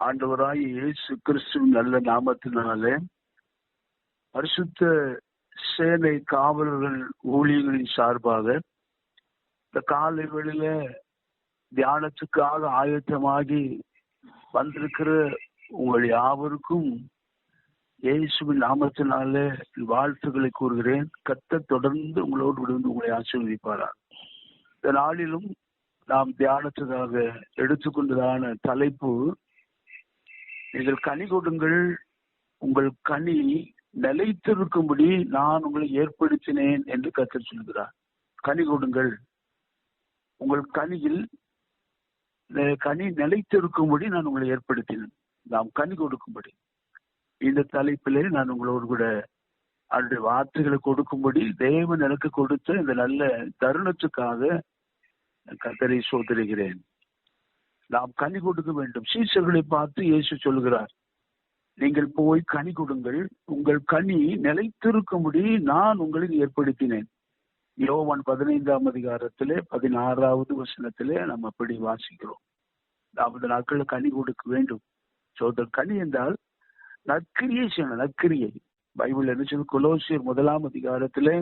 ஆண்டவராய் இயேசு கிறிஸ்துவின் நல்ல நாமத்தினாலே பரிசுத்த சேனை காவலர்கள் ஊழியர்களின் சார்பாக இந்த காலை வேளையில தியானத்துக்காக ஆயத்தமாகி வந்திருக்கிற உங்கள் யாவருக்கும் இயேசுவின் நாமத்தினாலே வாழ்த்துக்களை கூறுகிறேன். கர்த்தர் தொடர்ந்து உங்களோடு விழுந்து உங்களை ஆசீர்வதிப்பாரார். இந்த நாளிலும் நாம் தியானத்துக்காக எடுத்துக்கொண்டதான தலைப்பு, நீங்கள் கனி கொடுங்கள், உங்கள் கனி நிலைத்திருக்கும்படி நான் உங்களை ஏற்படுத்தினேன் என்று கர்த்தர் சொல்கிறார். கனி கொடுங்கள், உங்கள் கனியில் கனி நிலைத்திருக்கும்படி நான் உங்களை ஏற்படுத்தினேன். நாம் கனி கொடுக்கும்படி இந்த தலைப்பிலே நான் உங்களோடு கூட அவருடைய வார்த்தைகளை கொடுக்கும்படி தேவன் எனக்கு கொடுத்த இந்த நல்ல தருணத்துக்காக கர்த்தரை சோதரிகிறேன். நாம் கனி கொடுக்க வேண்டும். சீஷர்களை பார்த்து இயேசு சொல்கிறார், நீங்கள் போய் கனி கொடுங்கள், உங்கள் கனி நிலைத்திருக்கும்படி நான் உங்களை ஏற்படுத்தினேன். யோவான் 15ஆம் அதிகாரத்திலே 16வது வசனத்திலே நாம் அப்படி வாசிக்கிறோம். நாம் இந்த நாட்களில் கனி கொடுக்க வேண்டும். சோதர் கனி என்றால் நற்கிரியை செய்யணும். நற்கிரியை பைபிள் என்ன சொல்லு? கொலோசியர் 1ஆம் அதிகாரத்திலே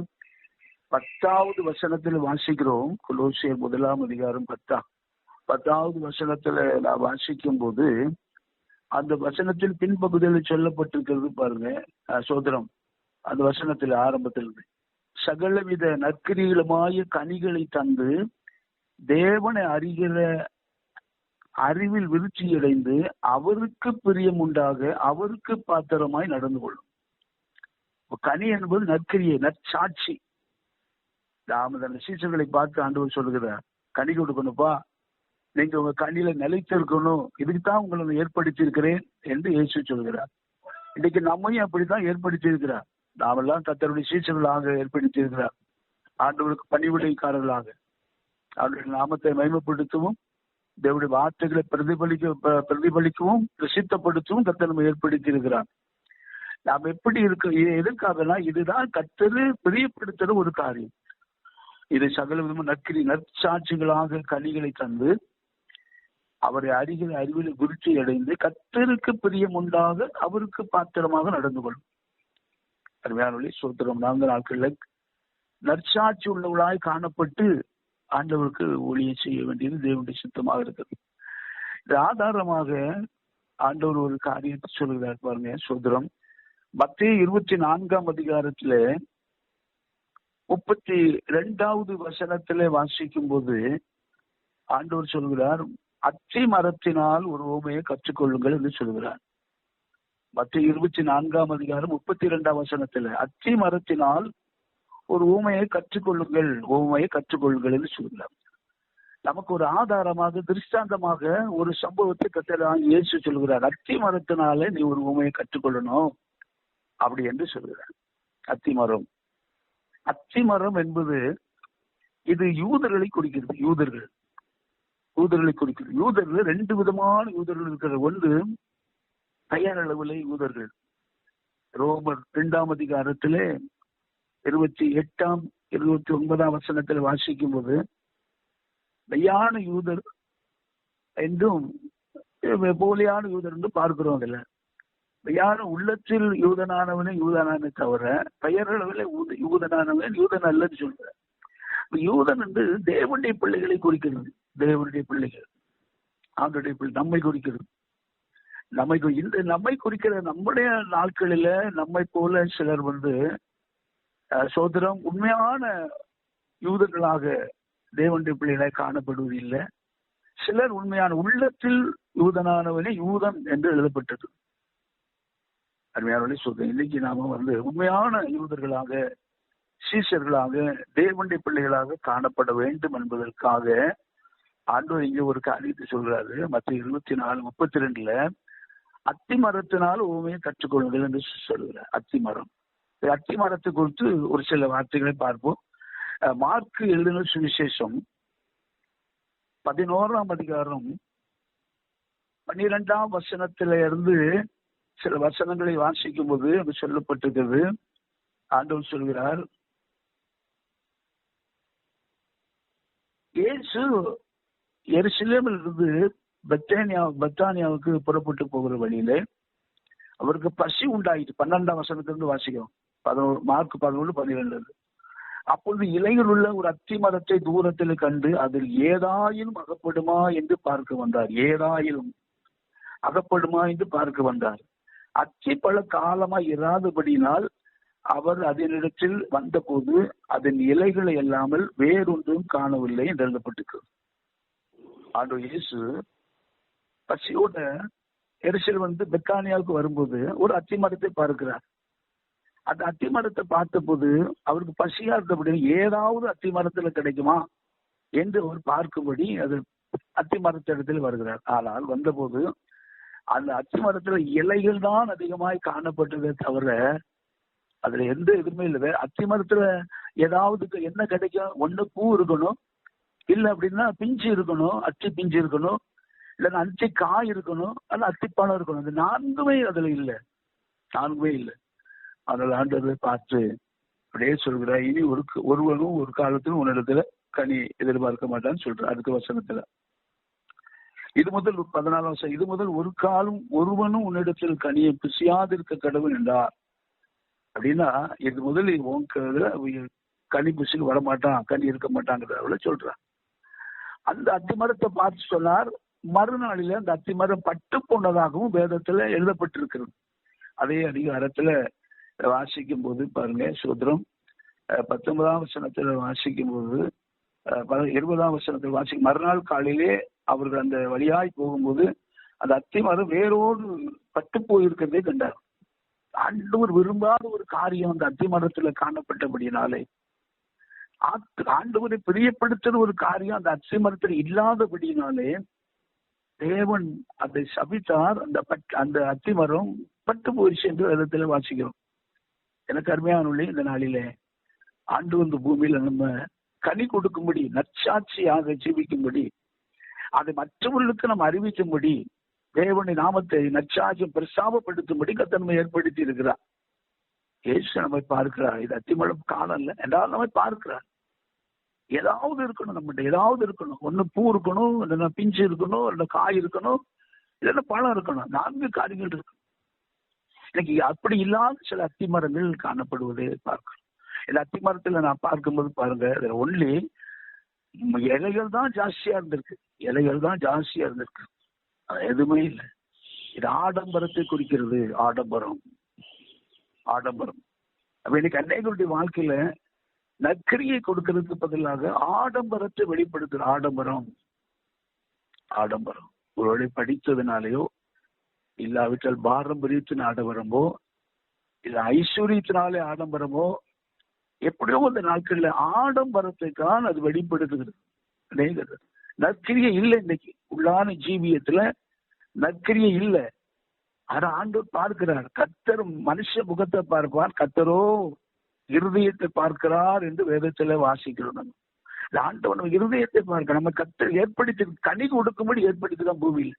10வது வசனத்தில் வாசிக்கிறோம். கொலோசியர் 1ஆம் அதிகாரம் 10வது வசனத்துல நான் வாசிக்கும் போது அந்த வசனத்தில் பின்பகுதியில் சொல்லப்பட்டிருக்கிறது பாருங்க. சோதரம் அந்த வசனத்தில் ஆரம்பத்தில் சகலவித நற்கிரிகளுமாய கனிகளை தந்து தேவனை அறிகிற அறிவில் விருட்சியடைந்து அவருக்கு பிரியம் உண்டாக அவருக்கு பாத்திரமாய் நடந்து கொள்ளும். கனி என்பது நற்கிரியை, நற்சாட்சி. நாம அந்த சீசர்களை பார்த்து ஆண்டவர் சொல்லுகிறார், கனி கொடுக்கணும்ப்பா, நீங்க உங்க கனியில நிலைத்து இருக்கணும், இதுக்குத்தான் உங்களை ஏற்படுத்தி இருக்கிறேன் என்று இயேசு சொல்கிறார். இன்னைக்கு நம்மையும் அப்படித்தான் ஏற்படுத்தி இருக்கிறார். நாமெல்லாம் கர்த்தருடைய சீசர்களாக ஏற்படுத்தி இருக்கிறார். ஆண்டவருக்கு பணிவிடைக்காரர்களாக அவருடைய நாமத்தை மகிமைப்படுத்தவும் தேவனுடைய வார்த்தைகளை பிரதிபலிக்கவும் பிரசித்தப்படுத்தவும் கர்த்தர் நம்ம ஏற்படுத்தி இருக்கிறார். நாம் எப்படி இருக்க எதற்காகனா இதுதான் கர்த்தர் பிரியப்படுத்துற ஒரு காரியம். இது சகல விதமும் நற்சாட்சிகளாக கனிகளை தந்து அவரை அறிகிற அறிவில் விருட்சி அடைந்து கர்த்தருக்கு பிரியம் உண்டாக அவருக்கு பாத்திரமாக நடந்து கொள்ளும். அருமையான சோத்திரம், நாங்கள் நாட்களில் நற்சாட்சி உள்ளவர்களாய் காணப்பட்டு ஆண்டவருக்கு ஊழியை செய்ய வேண்டியது தேவனுடைய சித்தமாக இருக்கிறது. இது ஆதாரமாக ஆண்டவர் ஒரு காரியத்தை சொல்கிறார் பாருங்க. சோதரம் மத்தேயு 24ஆம் அதிகாரத்துல 32வது வசனத்திலே வாசிக்கும் போது ஆண்டவர் சொல்கிறார், அத்தி மரத்தினால் ஒரு உவமையை கற்றுக்கொள்ளுங்கள் என்று சொல்கிறார். மத்தேயு 24ஆம் அதிகாரம் 32ஆம் வசனத்துல அத்தி மரத்தினால் ஒரு உவமையை கற்றுக்கொள்ளுங்கள் என்று சொல்கிறார். நமக்கு ஒரு ஆதாரமாக திருஷ்டாந்தமாக ஒரு சம்பவத்தை கர்த்தர் இயேசு சொல்கிறார். அத்தி மரத்தினாலே நீ ஒரு உவமையை கற்றுக்கொள்ளணும் அப்படி என்று சொல்கிறார். அத்தி மரம் என்பது இது யூதர்களை குறிக்கிறது. யூதர்களை குறிக்கிறது. யூதர்கள் 2 விதமான யூதர்கள் இருக்கிறது. ஒன்று பெயரளவிலே யூதர்கள். ரோமர் 2ஆம் அதிகாரத்திலே 28ஆம் 29ஆம் வசனத்தில் வாசிக்கும் போது மெய்யான யூதர் என்றும் போலியான யூதர் என்று பார்க்கிறோம். அதுல மெய்யான உள்ளத்தில் யூதனானவனே யூதனானே தவிர பெயரளவில் யூதனானவன் யூதன் அல்லன்னு சொல்ற. யூதன் என்று தேவனுடைய பிள்ளைகளை குறிக்கிறது. தேவனுடைய பிள்ளைகள், ஆண்டுடைய பிள்ளை, நம்மை குறிக்கிறது. நம்மை குறிக்கிற நம்முடைய நாட்களில நம்மை போல சிலர் சோதரம் உண்மையான யூதர்களாக தேவனுடைய பிள்ளைகளை காணப்படுவது இல்லை. சிலர் உண்மையான உள்ளத்தில் யூதனானவனே யூதன் என்று எழுதப்பட்டது. அருமையான சொல்றேன், இன்னைக்கு நாம உண்மையான யூதர்களாக சீஷர்களாக தேவனுடைய பிள்ளைகளாக காணப்பட வேண்டும் என்பதற்காக ஆண்டவர் இங்கே ஒரு காரியத்தை சொல்றாரு. மத்திய 24:32 அத்தி மரத்தினால் உவமையை கற்றுக்கொள்ளுங்கள் என்று சொல்கிறார். அத்தி மரத்தை குறித்து ஒரு சில வார்த்தைகளை பார்ப்போம். மார்க்கு எழுதின சுவிசேஷம் 11ஆம் அதிகாரம் 12ஆம் வசனத்தில இருந்து சில வசனங்களை வாசிக்கும் போது அங்கு சொல்லப்பட்டிருக்கிறது. ஆண்டவர் சொல்கிறார், இயேசு எருசலேமில் இருந்து பெத்தானியாவுக்கு புறப்பட்டு போகிற வழியிலே அவருக்கு பசி உண்டாயிட்டு. 12ஆம் வசனத்திலிருந்து வாசிக்கிறோம். 11 மார்க் 11:12. அப்பொழுது இலையில் உள்ள ஒரு அத்தி மரத்தை தூரத்தில் கண்டு அதில் ஏதாயிலும் அகப்படுமா என்று பார்க்க வந்தார். ஏதாயிலும் அகப்படுமா என்று பார்க்க வந்தார். அத்தி பல காலமாய் இராதபடினால் அவர் அதனிடத்தில் வந்தபோது அதன் இலைகளை அல்லாமல் வேறொன்றும் காணவில்லை என்று எழுதப்பட்டிருக்கிறது. ஆண்டவர் இயேசு பசியோட எருசலேம் வந்து பெத்தானியாவுக்கு வரும்போது ஒரு அத்தி மரத்தை பார்க்கிறார். அந்த அத்தி மரத்தை பார்த்தபோது அவருக்கு பசியா இருந்தபடி ஏதாவது அத்தி மரத்துல கிடைக்குமா என்று அவர் பார்க்கும்படி அது அத்தி மரத்திடத்தில் வருகிறார். ஆனால் வந்தபோது அந்த அத்தி மரத்துல இலைகள் தான் அதிகமாய் காணப்பட்டதே தவிர அதுல எந்த எதுவுமே இல்லை. அத்தி மரத்துல ஏதாவது என்ன கிடைக்கும்? ஒண்ணு பூ இருக்கணும், இல்ல அப்படின்னா பிஞ்சு இருக்கணும், அத்தி பிஞ்சு இருக்கணும், இல்லைன்னா அத்தி காய் இருக்கணும், அல்ல அத்திப்பழம் இருக்கணும். அது நான்குமே அதுல இல்லை, நான்குமே இல்லை. அதில் ஆண்டவர் பார்த்து அப்படியே சொல்கிறார், இனி ஒருவனும் ஒரு காலத்திலும் உன்னிடத்துல கனி எதிர்பார்க்க மாட்டான்னு சொல்ற. அடுத்த வசனத்துல இது முதல் 14 வருஷம், இது முதல் ஒரு காலம் ஒருவனும் உன்னிடத்தில் கனியை பிசியாதிருக்க கடவுள் என்றார். அப்படின்னா இது முதல் கனி பிசுக்கு வரமாட்டான், கனி இருக்க மாட்டாங்கிறத சொல்றான். அந்த அத்தி மரத்தை பார்த்து சொன்னார். மறுநாளில அந்த அத்தி மரம் பட்டு போனதாகவும் வேதத்துல எழுதப்பட்டிருக்கிறது. அதே அதிகாரத்துல வாசிக்கும் போது பாருங்க, சூத்திரம் 19ஆம் வசனத்துல வாசிக்கும் போது 20ஆம் வசனத்தில் வாசிக்கும் மறுநாள் காலையிலே அவர்கள் அந்த வழியாய் போகும்போது அந்த அத்தி மரம் வேரோடு பட்டு போயிருக்கிறதே கண்டார். ஆண்டவர் விரும்பாத ஒரு காரியம் அந்த அத்தி மரத்துல காணப்பட்டபடினாலே, ஆண்டவரை பிரியப்படுத்துற ஒரு காரியம் அந்த அத்தி மரத்தில் இல்லாதபடினாலே தேவன் அதை சபித்தார். அந்த அத்தி மரம் பட்டு போயிடுச்சு என்று விதத்துல வாசிக்கிறோம். எனக்கு அருமையான இந்த நாளிலே ஆண்டு வந்து பூமியில நம்ம கனி கொடுக்கும்படி, நற்சாட்சியாக ஜீவிக்கும்படி, அதை மற்றவர்களுக்கு நம்ம அறிவிக்கும்படி, தேவனின் நாமத்தை நற்சாட்சியம் பிரசாபப்படுத்தும்படி கத்தன்மை ஏற்படுத்தி இருக்கிறார். இயேசு நம்மை பார்க்கிறார். இது அத்திமரம் காலம் இல்லை என்றால் நம்மை பார்க்கிறார். ஏதாவது இருக்கணும், நம்மகிட்ட ஏதாவது இருக்கணும். ஒண்ணு பூ இருக்கணும், இல்லைன்னா பிஞ்சு இருக்கணும், இல்லைன்னா காய் இருக்கணும், இல்லைன்னா பழம் இருக்கணும். 4 காரியங்கள் இருக்கணும். இன்னைக்கு அப்படி இல்லாத சில அத்தி மரங்கள் காணப்படுவதை பார்க்கிறோம். இந்த அத்தி மரத்துல நான் பார்க்கும்போது பாருங்க, ஒன்லி இலைகள் தான் ஜாஸ்தியா இருந்திருக்கு, இலைகள் தான் ஜாஸ்தியா இருந்திருக்கு, எதுவுமே இல்லை. இது ஆடம்பரத்தை குறிக்கிறது. ஆடம்பரம், ஆடம்பரம். அப்ப இன்னைக்கு அநேகருடைய வாழ்க்கையில நற்கிரியை கொடுக்கிறதுக்கு பதிலாக ஆடம்பரத்தை வெளிப்படுத்துற ஆடம்பரம். ஆடம்பரம் ஒருவேளை படித்ததுனாலேயோ, இல்லாவிட்டால் பாரம்பரியத்தின் ஆடம்பரமோ, இல்ல ஐஸ்வர்யத்தினாலே ஆடம்பரமோ, எப்படியோ இந்த நாட்கள்ல ஆடம்பரத்தை தான் அது வெளிப்படுத்துகிறது. நற்கிரியை இல்லை. இன்னைக்கு உள்ளான ஜீவியத்துல நற்கிரியை இல்லை. ஆனா ஆண்டவர் பார்க்கிறார். கர்த்தர் மனுஷ முகத்தை பார்ப்பார், கர்த்தரோ இருதயத்தை பார்க்கிறார் என்று வேதத்துல வாசிக்கிறோம். நம்ம ஆண்டவர் நம்ம இருதயத்தை பார்க்க நம்ம கர்த்தர் ஏற்படுத்தி கனி கொடுக்கும்படி ஏற்படுத்திதான் பூமியில்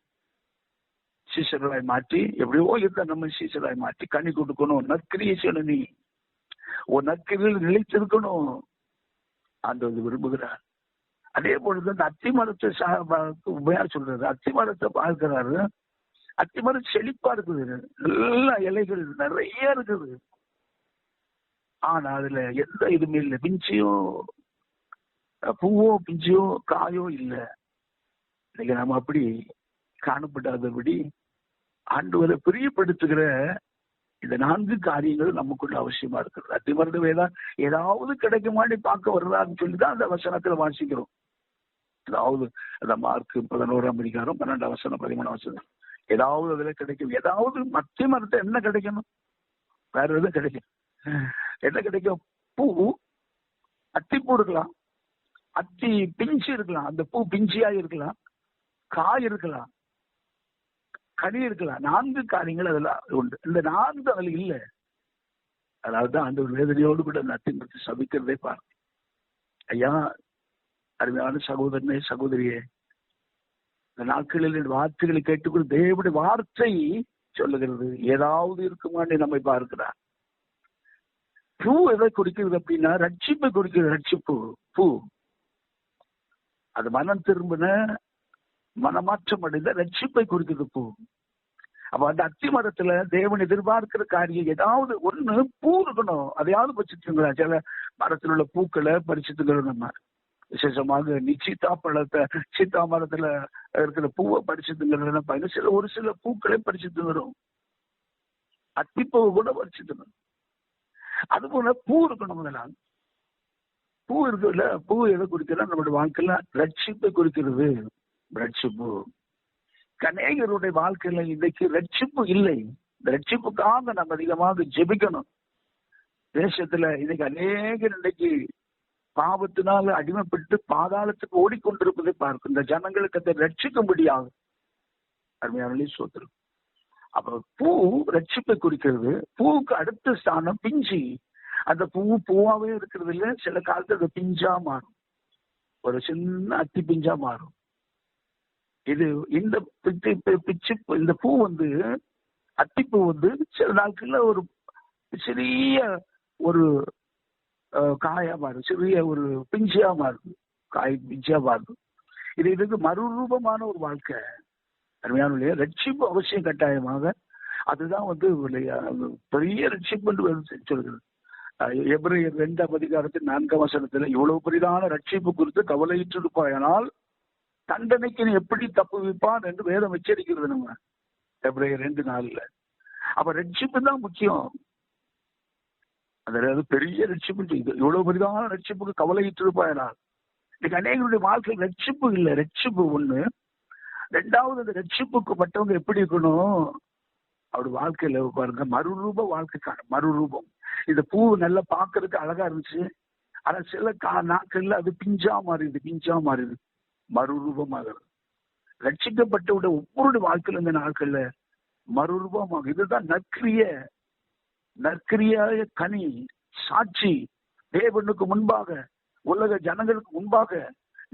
சீசராய் மாற்றி, எப்படியோ இருக்க நம்ம சீசராய் மாற்றி கனி கொடுக்கணும். நற்கிரியை செய்யணும். நீ ஒரு நற்கிரியில் நிலைத்திருக்கணும். ஆண்டவர் விரும்புகிறார். அதே பொழுது அந்த அத்தி மரத்தை உண்மையா சொல்றது, அத்தி மரத்தை பார்க்கிறாரு. அத்தி மரம் செழிப்பா இருக்குது, நல்ல இலைகள் நிறைய இருக்குது. ஆனா அதுல எந்த இதுவுமே இல்லை. பிஞ்சியோ பூவோ பிஞ்சியோ காயோ இல்லை. இன்னைக்கு நம்ம அப்படி காணப்படாதபடி ஆண்டவரை பிரியப்படுத்துகிற இந்த 4 காரியங்கள் நமக்குள்ள அவசியமா இருக்கிறது. அத்தி மரத்துல ஏதாவது கிடைக்குமாடி பார்க்க வர்றான்னு சொல்லிதான் அந்த வசனத்துல வாசிக்கிறோம். ஏதாவது அந்த மார்க் 11ஆம் அதிகாரம் 12ஆம் வசனம் 13ஆம் வசனம் ஏதாவது அதுல கிடைக்கும். ஏதாவது அத்தி மரத்தை என்ன கிடைக்கணும்? வேற எதுவும் கிடைக்கும்? என்ன கிடைக்கும்? பூ, அத்திப்பூ இருக்கலாம், அத்தி பிஞ்சு இருக்கலாம், அந்த பூ பிஞ்சியா இருக்கலாம், காய் இருக்கலாம், கனி இருக்கலாம். 4 காரியங்கள் அதெல்லாம் உண்டு. இந்த 4 அதுல இல்ல. அதாவதுதான் அந்த ஒரு வேதனையோடு கூட அந்த அத்தி மரத்தை சபிக்கிறதே பாரு. ஐயா, அருமையான சகோதரனே, சகோதரியே, இந்த நாட்களில் வார்த்தைகளை கேட்டுக்கொண்டு தேவனுடைய வார்த்தை சொல்லுகிறது. ஏதாவது இருக்குமான்னு நம்மை பார்க்கிறார். பூ எதை குறிக்கிறது அப்படின்னா ரட்சிப்பை குறிக்கிறது. ரட்சிப்பு பூ அது மனம் திரும்பின மனமாற்றம் அடைந்த ரட்சிப்பை குறிக்கிறது பூ. அப்ப அந்த அத்தி மரத்துல தேவன் எதிர்பார்க்கிற காரியம் ஏதாவது ஒண்ணு பூ இருக்கணும். அதையாவது பறிச்சுட்டுங்களா? சில மரத்தில் உள்ள பூக்களை பறிச்சுட்டுங்கிறோம் நம்ம. விசேஷமாக நீ சீத்தா மரத்துல இருக்கிற பூவை பறிச்சுட்டுங்கிறது ஒரு சில பூக்களை பறிச்சுட்டுங்கிறோம். அத்திப்பூவை கூட பறிச்சுட்டுங்கிறோம். அது போல பூ இருக்கணும். முதலாவது பூ இருக்குல்ல, பூ எதை குறிக்கிறது? நம்மளுடைய வாழ்க்கையில ரட்சிப்பை குறிக்கிறது. ரட்சிப்பு அநேகருடைய வாழ்க்கையில இன்னைக்கு ரட்சிப்பு இல்லை. இந்த ரட்சிப்புக்காக நம்ம அதிகமாக ஜெபிக்கணும். தேசத்துல இன்னைக்கு அநேகர் இன்னைக்கு பாவத்தினால அடிமைப்பட்டு பாதாளத்துக்கு ஓடிக்கொண்டிருப்பதை பார்க்கும். இந்த ஜனங்களுக்கு அதை ரட்சிக்கும்படியாகும். அருமையான சோதரம். அப்ப பூ ரட்சிப்பை குறிக்கிறது. பூவுக்கு அடுத்த ஸ்தானம் பிஞ்சி. அந்த பூவாவே இருக்கிறது இல்ல, சில காலத்துல அது பிஞ்சா மாறும். ஒரு சின்ன அத்தி பிஞ்சா மாறும். இது இந்த இந்த பூ அத்திப்பூ சில நாட்கள்ல ஒரு சிறிய ஒரு காயா மாறும், சிறிய ஒரு பிஞ்சியா மாறுது, காய் பிஞ்சியா மாறுது. இதுக்கு மறுரூபமான ஒரு வாழ்க்கை. அருமையான ரட்சிப்பு அவசியம் கட்டாயமாக. அதுதான் பெரிய ரட்சிப்பு என்று சொல்கிறது. எபிரேயர் 2:4 இவ்வளவு பெரிதான ரட்சிப்பு குறித்து கவலையிட்டிருப்பாயானால் தண்டனைக்கு நீ எப்படி தப்புவிப்பான் என்று வேதம் எச்சரிக்கிறது. நம்ம எபிரேயர் 2:4. அப்ப ரட்சிப்பு தான் முக்கியம். அதாவது பெரிய ரட்சிப்பு. இவ்வளவு பெரிதான ரட்சிப்புக்கு கவலையிட்டிருப்பாயானால். இன்னைக்கு அநேகருடைய வாழ்க்கையில் ரட்சிப்பு இல்லை. ரட்சிப்பு ஒண்ணு. ரெண்டாவது, அந்த ரட்சிப்புக்கு பட்டவங்க எப்படி இருக்கணும்? அவருடைய வாழ்க்கையில பாருங்க, மறுரூப வாழ்க்கைக்கான மறுரூபம். இந்த பூ நல்லா பாக்குறதுக்கு அழகா இருந்துச்சு. ஆனா சில நாட்கள்ல அது பிஞ்சா மாறிடுது. மறுரூபமாகிறது. ரட்சிக்கப்பட்டவுடைய ஒவ்வொரு வாழ்க்கையில இந்த நாட்கள்ல மறுரூபமாகும். இதுதான் நற்கிரியாய கனி, சாட்சி. தேவனுக்கு முன்பாக, உலக ஜனங்களுக்கு முன்பாக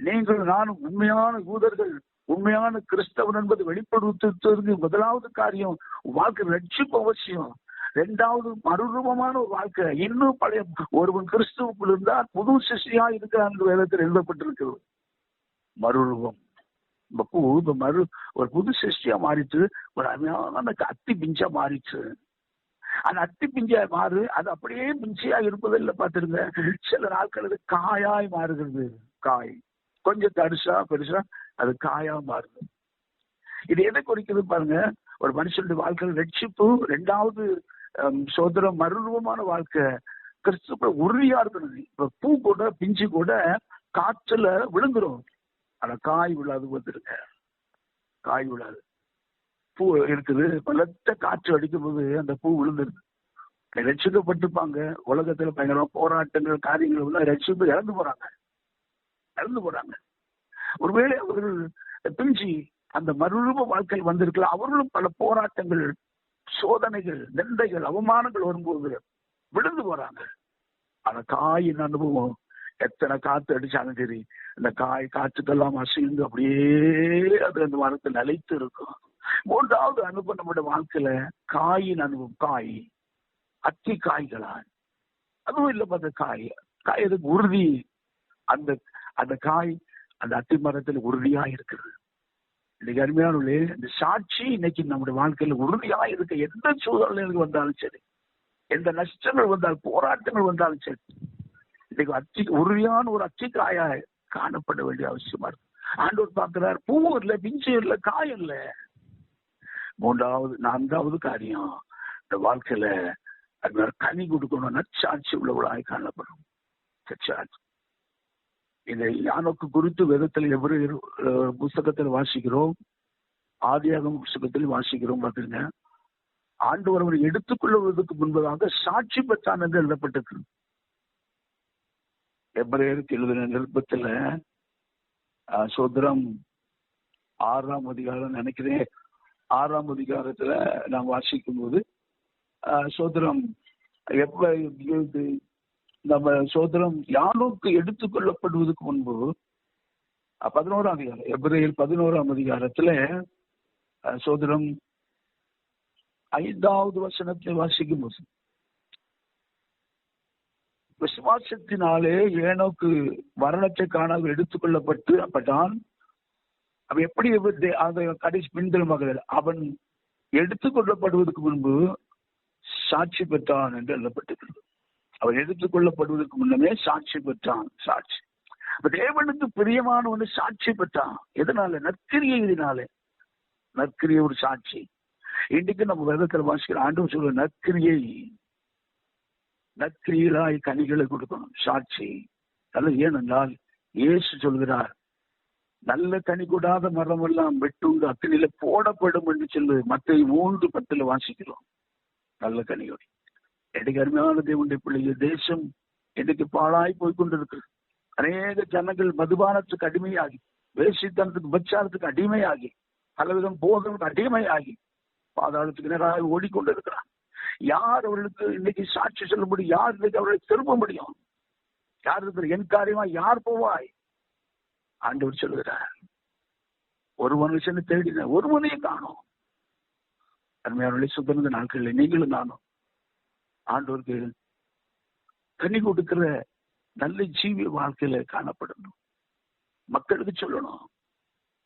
நீங்கள் நானும் உண்மையான யூதர்கள், உண்மையான கிறிஸ்தவன் என்பது வெளிப்படுத்துவதற்கு முதலாவது காரியம் வாழ்க்கை ரட்சிப்பு அவசியம். இரண்டாவது மறுரூபமான ஒரு வாழ்க்கை. இன்னும் பழைய ஒருவன் கிறிஸ்துவுக்குள் இருந்தால் புது சிருஷ்டியா இருக்கிறான் என்று வேதத்தில் எழுதப்பட்டிருக்கிறது. மறுரூபம். ஒரு புது சிருஷ்டியா மாறிட்டு ஒரு அருமையான அத்தி பிஞ்சா மாறிச்சு. அந்த அத்தி பிஞ்சா மாறு, அது அப்படியே பிஞ்சியா இருப்பதில்லை. பார்த்துருங்க, சில நாட்கள் அது காயாய் மாறுகிறது. காய் கொஞ்சம் பெருசா அது காயா மாறுது. இது எதை குறிக்கிறது பாருங்க? ஒரு மனுஷனுடைய வாழ்க்கையில் ரட்சிப்பு. ரெண்டாவது சோதரம் மறுரூபமான வாழ்க்கை. கிறிஸ்துவ உறுதியா இருக்கணும். இப்ப பூ கூட பிஞ்சு கூட காற்றுல விழுந்துரும். ஆனா காய் விழாது. வந்துருங்க, காய் விழாது. பூ இருக்குது, பலத்த காற்று அடிக்கும் போது அந்த பூ விழுந்துருது. ரட்சிக்கப்பட்டிருப்பாங்க. உலகத்துல பயங்கரமா போராட்டங்கள், காரியங்கள் ரட்சிப்பு இறந்து போறாங்க. ஒருவேளை அவர்கள் பிஞ்சி அந்த மறுரூப வாழ்க்கையில் வந்திருக்கலாம். அவர்களும் பல போராட்டங்கள், சோதனைகள், நிந்தைகள், அவமானங்கள் வரும்போது விழுந்து போறாங்க. ஆனா காயின் அனுபவம், எத்தனை காத்து அடிச்சாலும் சரி, இந்த காற்றுக்கெல்லாம் அசைந்து அப்படியே அது அந்த மரத்தில் நிலைத்து இருக்கும். மூன்றாவது அனுபவம் நம்முடைய வாழ்க்கையில காயின் அனுபவம். காய் அத்தி காய்களால் அதுவும் இல்லை. பார்த்த காய் அதுக்கு உறுதி. அந்த காய் அந்த அத்தி மரத்தில் உறுதியா இருக்குது. இன்னைக்கு அருமையானே இந்த சாட்சி இன்னைக்கு நம்முடைய வாழ்க்கையில உறுதியா இருக்க. எந்த சூழ்நிலைகளுக்கு வந்தாலும் சரி, எந்த நஷ்டங்கள் வந்தாலும், போராட்டங்கள் வந்தாலும் சரி, இன்னைக்கு உறுதியான ஒரு அத்திக்காயா காணப்பட வேண்டிய அவசியமா இருக்கு. ஆண்டவர் பார்க்கிறார், பூவும் இல்லை, பிஞ்சு இல்லை, காய் இல்லை. நான்காவது காரியம், இந்த வாழ்க்கையில கனி கொடுக்கணும். நற்சாட்சி உள்ளவளாய் காணப்படும். இந்த யானோக்கு குறித்து வேதத்தில் எவ்வளவு புஸ்தகத்தில் வாசிக்கிறோம், ஆதியாகம புஸ்தகத்தில் வாசிக்கிறோம். பாத்துருங்க, ஆண்டவர் அவரை எடுத்துக்கொள்வதற்கு முன்பதாக சாட்சி பெற்றான் என்று எழுதப்பட்டிருக்கு. எபிரேயருக்கு எழுதின நிருபத்துல சோதரம் 6ஆம் அதிகாரம் நினைக்கிறேன், 6ஆம் அதிகாரத்துல நாம் வாசிக்கும் போது சோதரம் நம்ம சோதரம் யானோக்கு எடுத்துக்கொள்ளப்படுவதற்கு முன்பு 11ஆம் அதிகாரம், எபிரேயர் 11ஆம் அதிகாரத்துல சோதரம் 5வது வசனத்தை வாசிக்கும் போது, விசுவாசத்தினாலே ஏனோக்கு மரணத்தை காணாமல் எடுத்துக்கொள்ளப்பட்டான். அவன் எப்படி கடைசி பின்தளமாக அவன் எடுத்துக் கொள்ளப்படுவதற்கு முன்பு சாட்சி பெற்றான் என்று எழுதப்பட்டிருக்கிறது. அவன் எடுத்துக் கொள்ளப்படுவதற்கு முன்னமே சாட்சி பெற்றான். சாட்சி தேவனுக்கு பிரியமான ஒன்று சாட்சி பெற்றான். எதனால? நற்கிரியையினாலே. நற்கிரிய ஒரு சாட்சி. இன்றைக்கு நம்ம வேதத்தில் வாசிக்கிற ஆண்டவர் சொல்ற நற்கிரியிலாய் கனிகளை கொடுக்கணும். சாட்சி அல்ல. ஏனென்றால் இயேசு சொல்கிறார், நல்ல கனி கூடாத மரம் எல்லாம் வெட்டுண்டு அக்கினியில போடப்படும் என்று சொல்லு. மத்தேயு 3:10 வாசிக்கிறோம். நல்ல கனியோடு. எனக்கு அருமையான தேவனுடைய பிள்ளைகள், தேசம் இன்னைக்கு பாழாய் போய்கொண்டிருக்கிறது. அநேக ஜனங்கள் மதுபானத்துக்கு அடிமையாகி, வேசித்தனத்துக்கு விபச்சாரத்துக்கு அடிமையாகி, பலவிதம் போதலுக்கு அடிமையாகி பாதாளத்துக்கு நேராக ஓடிக்கொண்டிருக்கிறார். யார் அவர்களுக்கு இன்னைக்கு சாட்சி சொல்ல முடியும்? யார் இன்னைக்கு அவர்களை திரும்ப முடியும்? யார் இருக்கிற? என் காரியமா யார் போவாய்? ஆண்டவர் சொல்லுகிறார், ஒரு மனுஷனை தேடின ஒருவனையும் காணோம். அருமையானவர்களே, சுதந்திர நாட்களில் நீங்களும் நானும் ஆண்டவருக்கு கனி கொடுக்கிற நல்ல ஜீவிய வாழ்க்கையில காணப்படணும். மக்களுக்கு சொல்லணும்.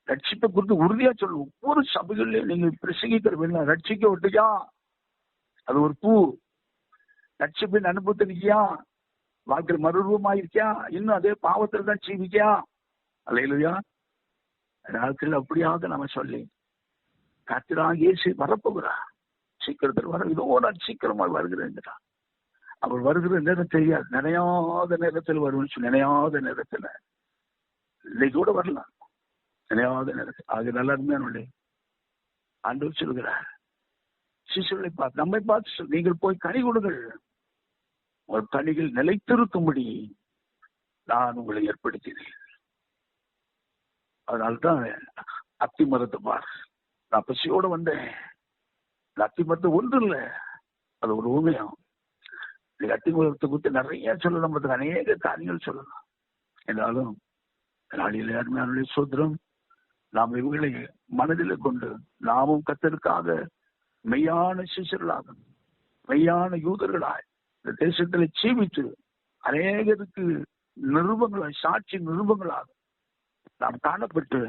ரட்சிப்பை குறித்து உறுதியா சொல்லணும். ஒவ்வொரு சபைகள்லயும் நீங்க பிரசங்கிக்கிற வேணும். ரட்சிக்க விட்டுயா, அது ஒரு பூ. ரட்சிப்பின் அனுபவத்தை இருக்கியா, வாழ்க்கையில் மறுரூபமாயிருக்கியா, இன்னும் அதே பாவத்தில் தான் ஜீவிக்கியா. அல்லேலூயா. நாட்கள் அப்படியாக நம்ம சொல்லி கர்த்தராகிய இயேசு வரப்போகிறார். சீக்கிரத்தில் வர, இதோ நான் சீக்கிரமாக வருகிறேன். அவர் வருகிற நேரம் தெரியாது. நினையாத நேரத்தில் வருவேன்னு சொல்லி, நினையாத நேரத்துல இன்னைக்கு கூட வரலாம். நினையாத நேரத்தில். ஆக நல்லா இருந்தா ஆண்டவர் சொல்கிறார், சிசுகளை பார்த்து, நம்மை பார்த்து நீங்கள் போய் கனி கொடுங்கள், ஒரு கனிகள் நிலைத்திருக்கும்படி நான் உங்களை ஏற்படுத்தினேன். அதனால்தான் அத்தி மரத்தை பார், நான் பசியோட வந்தேன். அத்தி மரத்தை ஒன்று இல்லை, அது ஒரு ஊமையம். அத்தி மரத்தை குறித்து நிறைய சொல்லலாம், அநேக காரியங்கள் சொல்லலாம். என்றாலும் நாளில் அருமையான சோதரம், நாம் இவர்களை மனதில் கொண்டு நாமும் கர்த்தருக்காக மெய்யான சிஷ்யர்களாக, மெய்யான யூதர்களாய் இந்த தேசத்தில் ஜீவித்து அநேகருக்கு நிருபங்களாய், சாட்சி நிருபங்களாக நாம் காணப்பட்டு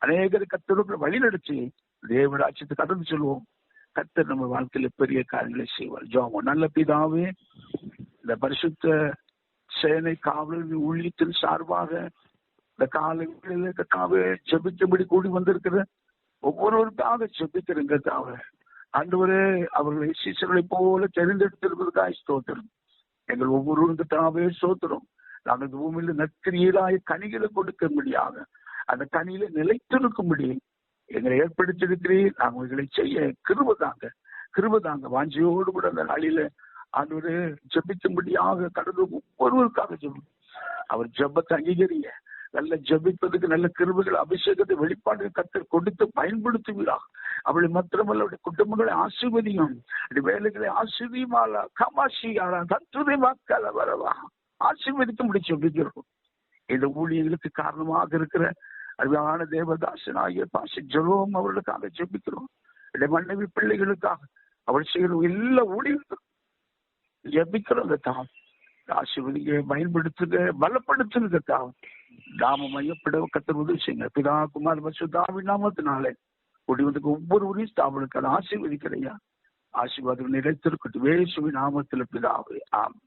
அநேகருக்கு கர்த்தருக்கு வழிநடத்தி தேவராட்சியத்தை கடந்து சொல்வோம். கர்த்தர் நம்ம வாழ்க்கையில பெரிய காரியங்களை செய்வார். ஜெபம். நல்ல பிதாவே, இந்த பரிசுத்த சேனை காவல் ஊழியத்தின் சார்பாக இந்த காலையிலே ஜெபிக்கும்படி கூடி வந்திருக்கிற ஒவ்வொருவருக்காக ஜெபிக்கிறேங்கிறதுக்காக ஆண்டவரே, அவர்களை சீசர்களை போல தெரிந்தெடுத்திருப்பதற்காக ஸ்தோத்திரம். எங்கள் ஒவ்வொருவருக்காகவே ஸ்தோத்திரம். நாங்கள் இந்த பூமியில நற்கிரியலாய கனிகளை கொடுக்கும்படியாக, அந்த கனியில நிலைத்திருக்கும்படி எங்களை ஏற்படுத்தியிருக்கிறீர். நாங்கள் உங்களை செய்ய கிருபதாங்க வாஞ்சியோடு கூட அந்த நாளில ஆண்டவரே ஜெபிக்கும்படியாக கடந்து ஒவ்வொருவருக்காக ஜெபம். அவர் ஜெபத்தை அங்கீகரிய, நல்ல ஜெபிப்பதற்கு நல்ல கிருபைகள், அபிஷேகத்தை, வெளிப்பாடு கர்த்தர் கொடுத்து பயன்படுத்துவீரா. அவளை மாத்திரமல்ல, அவருடைய குடும்பங்களை ஆசீர்வதியும், வேலைகளை ஆசீர்வதியுமாலா கமாசியாரா தத்துவதை மக்கள் வரவா ஆசீர்வதிக்க முடிச்சு ஜெபிக்கிறோம். இந்த ஊழியர்களுக்கு காரணமாக இருக்கிற அருமையான தேவதாசனாகிய பாசி ஜெரோம் அவர்களுக்காக ஜெபிக்கிறோம். இந்த மனைவி பிள்ளைகளுக்காக அவள் செய்கிற எல்லா ஊழியர்களுக்கும் ஜெபிக்கிறோம். தாம் ஆசீர்வதிக்க, பயன்படுத்துக, பலப்படுத்துங்க. தாம் நாம மையப்பட கர்த்தர் உதவி செய்யுங்க. பிதா குமார் பரிசுத்தாவின் நாமத்தினாலே குடிவதுக்கு ஒவ்வொருவரையும் ஸ்தாபனக்கான ஆசீர்வதிக்கிறையா. ஆசீர்வாதம் நிலைத்திருக்கட்டும். இயேசுவின் நாமத்தில் பிதாவே. ஆமென்.